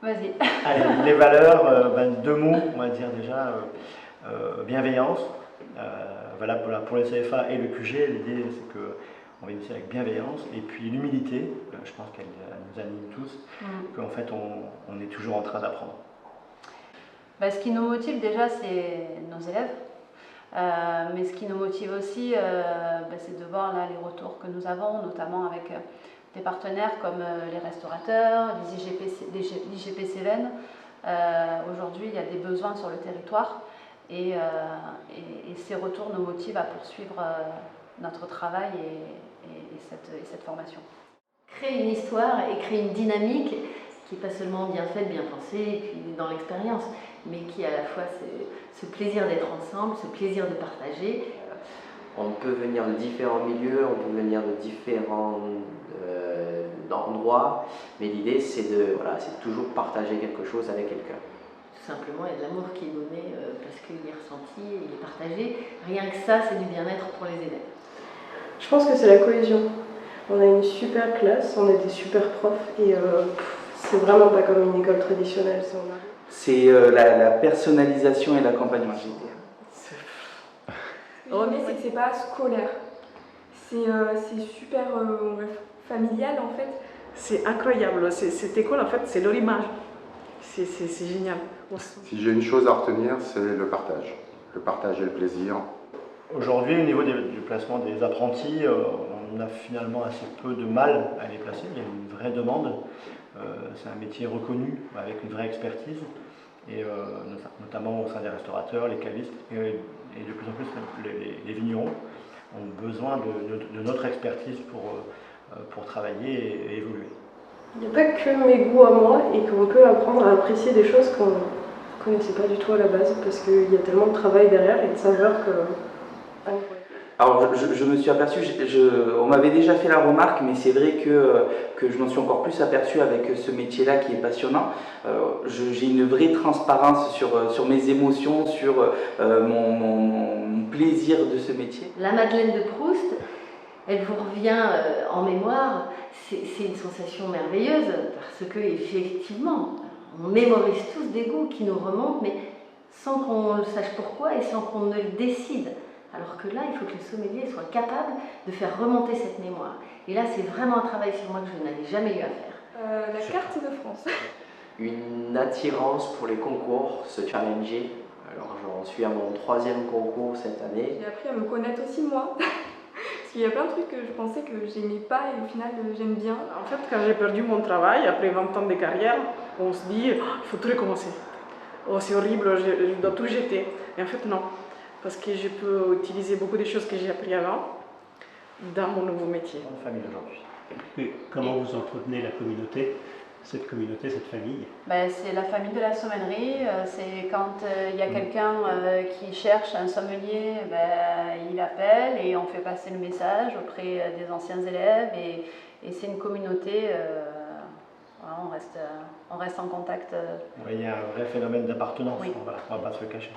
Vas-y. Allez, les valeurs, deux mots, on va dire déjà, bienveillance. Voilà, pour les CFA et le QG, l'idée c'est qu'on va initier avec bienveillance. Et puis l'humilité, je pense qu'elle nous anime tous, qu'en fait on est toujours en train d'apprendre. Ce qui nous motive déjà, c'est nos élèves. Mais ce qui nous motive aussi, c'est de voir là, les retours que nous avons, notamment avec des partenaires comme les restaurateurs, l'IGP Cévennes. Aujourd'hui, il y a des besoins sur le territoire et ces retours nous motivent à poursuivre notre travail et cette formation. Créer une histoire et créer une dynamique qui n'est pas seulement bien faite, bien pensée, et puis dans l'expérience, mais qui à la fois ce plaisir d'être ensemble, ce plaisir de partager. On peut venir de différents milieux, on peut venir de différents endroits, mais l'idée c'est de toujours partager quelque chose avec quelqu'un. Tout simplement, il y a de l'amour qui est donné parce qu'il est ressenti, il est partagé. Rien que ça, c'est du bien-être pour les élèves. Je pense que c'est la cohésion. On a une super classe, on a des super profs et c'est vraiment pas comme une école traditionnelle. C'est la personnalisation et l'accompagnement. Mais c'est que c'est pas scolaire. C'est super familial en fait. C'est incroyable. Cette école en fait, c'est leur image. C'est génial. Si j'ai une chose à retenir, c'est le partage. Le partage et le plaisir. Aujourd'hui, au niveau du placement des apprentis, on a finalement assez peu de mal à les placer. Il y a une vraie demande. C'est un métier reconnu avec une vraie expertise, et notamment au sein des restaurateurs, les cavistes et de plus en plus les vignerons ont besoin de notre expertise pour travailler et évoluer. Il n'y a pas que mes goûts à moi et qu'on peut apprendre à apprécier des choses qu'on ne connaissait pas du tout à la base parce qu'il y a tellement de travail derrière et de saveurs que... Alors je me suis aperçu, on m'avait déjà fait la remarque, mais c'est vrai que je m'en suis encore plus aperçu avec ce métier-là qui est passionnant. J'ai une vraie transparence sur mes émotions, sur mon plaisir de ce métier. La Madeleine de Proust, elle vous revient en mémoire, c'est une sensation merveilleuse parce que effectivement, on mémorise tous des goûts qui nous remontent, mais sans qu'on sache pourquoi et sans qu'on ne le décide. Alors que là, il faut que le sommelier soit capable de faire remonter cette mémoire. Et là, c'est vraiment un travail sur moi que je n'avais jamais eu à faire. La carte de France. Une attirance pour les concours, se challenger. Alors j'en suis à mon 3e concours cette année. J'ai appris à me connaître aussi moi. Parce qu'il y a plein de trucs que je pensais que j'aimais pas et au final j'aime bien. En fait, quand j'ai perdu mon travail, après 20 ans de carrière, on se dit il faut tout recommencer. Oh, c'est horrible, je dois tout jeter. Et en fait, non. Parce que je peux utiliser beaucoup de choses que j'ai appris avant dans mon nouveau métier. En famille aujourd'hui. Et comment vous entretenez la communauté, cette famille? C'est la famille de la sommellerie. C'est quand il y a quelqu'un qui cherche un sommelier, il appelle et on fait passer le message auprès des anciens élèves. Et c'est une communauté, on reste en contact. Il y a un vrai phénomène d'appartenance, oui. On va pas se le cacher.